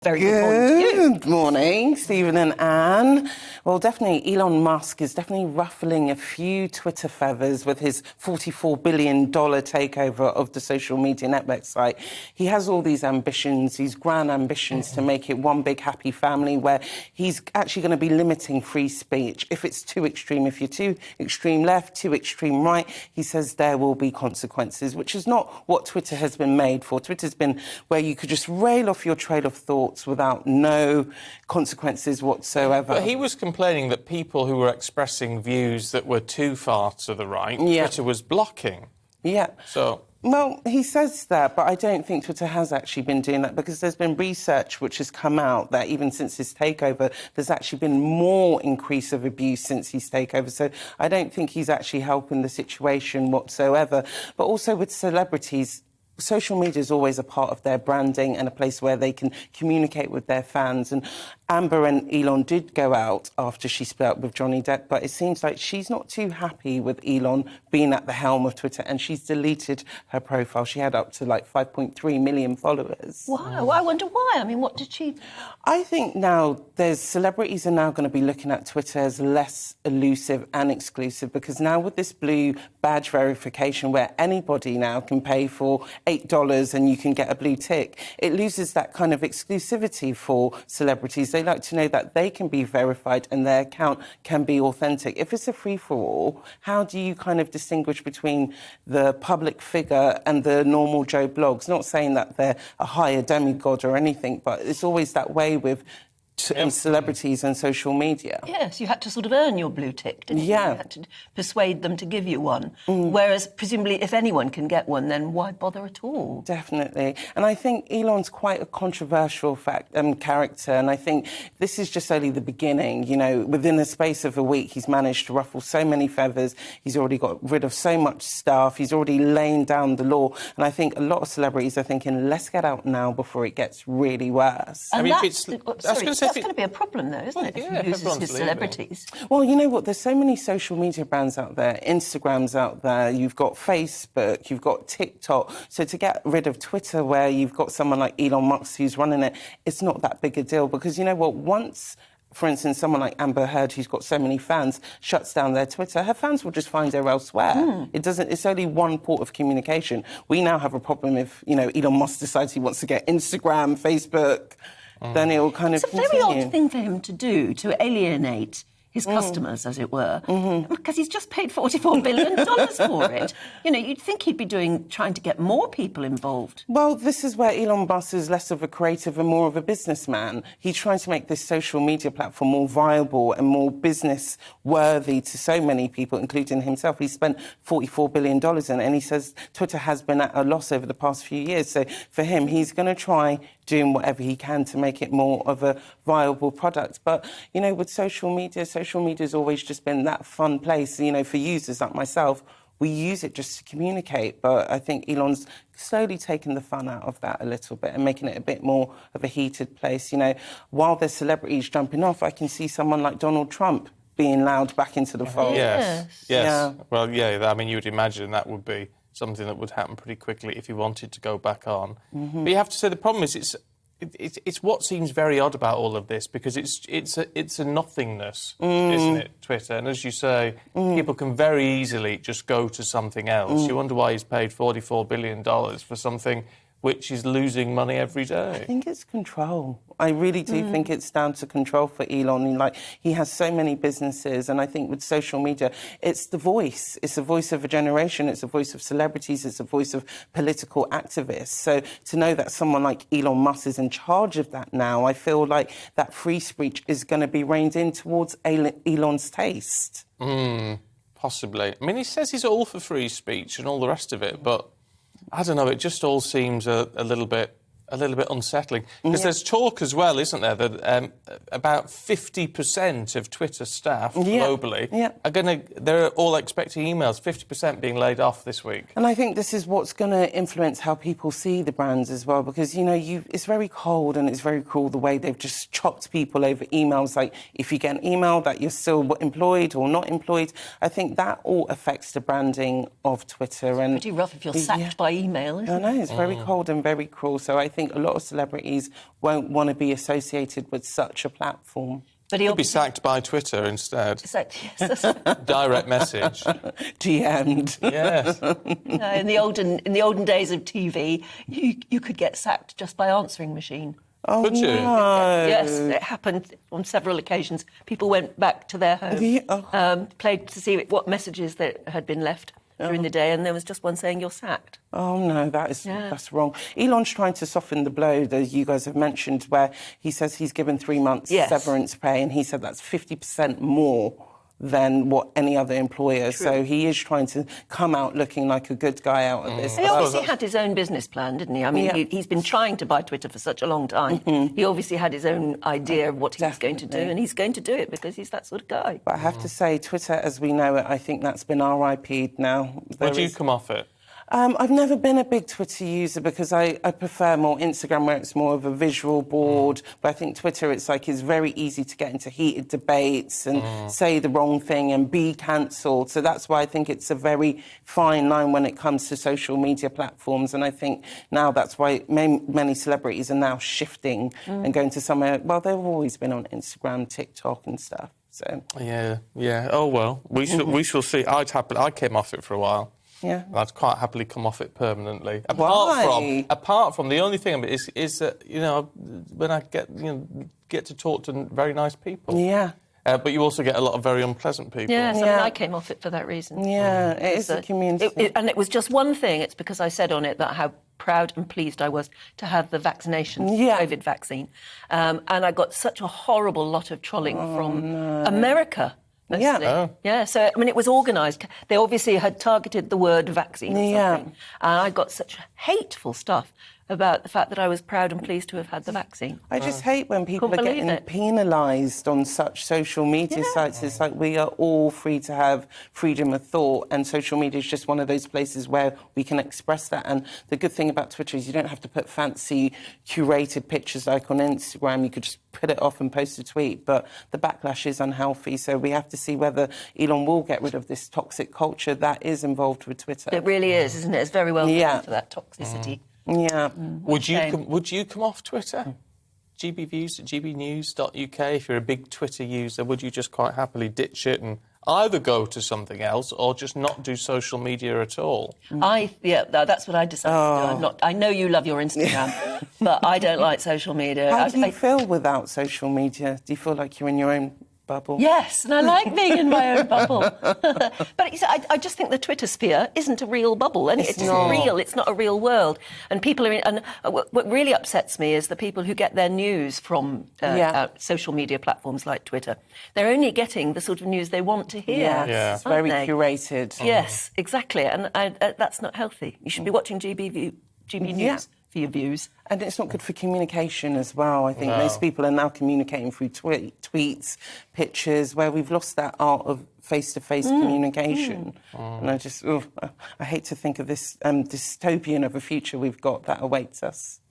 Very good morning to you. Good morning, Stephen and Anne. Well, definitely, Elon Musk is definitely ruffling a few Twitter feathers with his $44 billion takeover of the social media network site. He has all these ambitions, these grand ambitions to make it one big happy family where he's actually going to be limiting free speech. If it's too extreme, if you're too extreme left, too extreme right, he says there will be consequences, which is not what Twitter has been made for. Twitter's been where you could just rail off your trail of thought without no consequences whatsoever. But he was complaining that people who were expressing views that were too far to the right, Twitter was blocking. Yeah. So... Well, he says that, but I don't think Twitter has actually been doing that because there's been research which has come out that even since his takeover, there's actually been more increase of abuse since his takeover. So I don't think he's actually helping the situation whatsoever. But also with celebrities, social media is always a part of their branding and a place where they can communicate with their fans. And Amber and Elon did go out after she split up with Johnny Depp, but it seems like she's not too happy with Elon being at the helm of Twitter, and she's deleted her profile. She had up to like 5.3 million followers. Wow, I wonder why. I mean, what did she... I think now celebrities are now going to be looking at Twitter as less elusive and exclusive, because now with this blue badge verification where anybody now can pay for $8 and you can get a blue tick, it loses that kind of exclusivity for celebrities. They like to know that they can be verified and their account can be authentic. If it's a free-for-all, how do you kind of distinguish between the public figure and the normal Joe Blogs? Not saying that they're a higher demigod or anything, but it's always that way with celebrities and social media. Yes, you had to sort of earn your blue tick, didn't you? Yeah. You had to persuade them to give you one. Whereas, presumably, if anyone can get one, then why bother at all? Definitely. And I think Elon's quite a controversial character, and I think this is just only the beginning. You know, within the space of a week, he's managed to ruffle so many feathers. He's already got rid of so much stuff. He's already laying down the law. And I think a lot of celebrities are thinking, let's get out now before it gets really worse. And I mean, that's going to be a problem, though, isn't it, if he loses his celebrities? Well, you know what? There's so many social media brands out there. Instagram's out there. You've got Facebook. You've got TikTok. So to get rid of Twitter, where you've got someone like Elon Musk who's running it, it's not that big a deal. Because you know what? Once, for instance, someone like Amber Heard, who's got so many fans, shuts down their Twitter, her fans will just find her elsewhere. It's only one port of communication. We now have a problem if, you know, Elon Musk decides he wants to get Instagram, Facebook, then it will kind of continue. It's a very odd thing for him to do, to alienate his customers, as it were, because he's just paid $44 billion for it. You know, you'd think he'd be trying to get more people involved. Well, this is where Elon Musk is less of a creative and more of a businessman. He's trying to make this social media platform more viable and more business-worthy to so many people, including himself. He spent $44 billion in it, and he says Twitter has been at a loss over the past few years. So for him, he's going to try doing whatever he can to make it more of a viable product. But, you know, with social media's always just been that fun place, you know, for users like myself. We use it just to communicate, but I think Elon's slowly taking the fun out of that a little bit and making it a bit more of a heated place. You know, while there's celebrities jumping off, I can see someone like Donald Trump being allowed back into the fold. Yes. Yeah. Well, yeah, I mean, you would imagine that would be something that would happen pretty quickly if he wanted to go back on. But you have to say the problem is it's what seems very odd about all of this, because it's a nothingness, isn't it, Twitter? And as you say, people can very easily just go to something else. You wonder why he's paid $44 billion for something which is losing money every day. I think it's control. I really do think it's down to control for Elon. And, like, he has so many businesses, and I think with social media, it's the voice. It's the voice of a generation. It's the voice of celebrities. It's the voice of political activists. So to know that someone like Elon Musk is in charge of that now, I feel like that free speech is going to be reined in towards Elon's taste. Possibly. I mean, he says he's all for free speech and all the rest of it, but I don't know, it just all seems a little bit unsettling. Because there's talk as well, isn't there, that about 50% of Twitter staff globally they're all expecting emails, 50% being laid off this week. And I think this is what's going to influence how people see the brands as well, because, you know, it's very cold and it's very cruel the way they've just chopped people over emails. Like, if you get an email that you're still employed or not employed, I think that all affects the branding of Twitter. And pretty rough if you're sacked by email, isn't it? I know, it's very cold and very cruel. So I think think a lot of celebrities won't want to be associated with such a platform. But He'll be sacked by Twitter instead. Yes. Direct message. DM'd. Yes. In the olden days of TV, you could get sacked just by answering machine. Oh, Could you? no. Yes, it happened on several occasions. People went back to their home, played to see what messages that had been left during the day, and there was just one saying, "You're sacked." Oh, no, that's wrong. Elon's trying to soften the blow, as you guys have mentioned, where he says he's given 3 months severance pay, and he said that's 50% more than what any other employer. True. So he is trying to come out looking like a good guy out of this. He obviously had his own business plan, didn't he? I mean, he's been trying to buy Twitter for such a long time. He obviously had his own idea of what he was going to do, and he's going to do it because he's that sort of guy. But I have to say, Twitter, as we know it, I think that's been RIP'd now. Would you come off it? I've never been a big Twitter user because I prefer more Instagram, where it's more of a visual board. But I think Twitter, it's very easy to get into heated debates and say the wrong thing and be cancelled. So that's why I think it's a very fine line when it comes to social media platforms. And I think now that's why many celebrities are now shifting and going to somewhere. Well, they've always been on Instagram, TikTok and stuff. So Yeah. Oh well, we shall see. I came off it for a while. Yeah. I'd quite happily come off it permanently. Why? Apart from the only thing is that when I get to talk to very nice people. Yeah. But you also get a lot of very unpleasant people. Yes, I mean, I came off it for that reason. Yeah, it is a community. And it was just one thing. It's because I said on it that how proud and pleased I was to have the vaccination, COVID vaccine. And I got such a horrible lot of trolling from America. Mostly. Yeah, so, I mean, it was organised. They obviously had targeted the word vaccine or something. And I got such hateful stuff about the fact that I was proud and pleased to have had the vaccine. I just hate when people are getting penalised on such social media sites. It's like we are all free to have freedom of thought, and social media is just one of those places where we can express that. And the good thing about Twitter is you don't have to put fancy curated pictures like on Instagram. You could just put it off and post a tweet, but the backlash is unhealthy. So we have to see whether Elon will get rid of this toxic culture that is involved with Twitter. It really is, isn't it? It's very well done for that toxicity. Yeah. Would you come off Twitter? GBViews at GBnews.uk. If you're a big Twitter user, would you just quite happily ditch it and either go to something else or just not do social media at all? That's what I decided to do. I know you love your Instagram, but I don't like social media. How do you feel without social media? Do you feel like you're in your own bubble? Yes, and I like being in my own bubble. But I just think the Twitter sphere isn't a real bubble, and it's not real. It's not a real world. And people are and what really upsets me is the people who get their news from social media platforms like Twitter. They're only getting the sort of news they want to hear. Yeah. It's very curated. Yes, exactly, and that's not healthy. You should be watching GB News for your views. And it's not good for communication as well. I think most people are now communicating through tweets, pictures, where we've lost that art of face-to-face communication. And I hate to think of this dystopian of a future we've got that awaits us.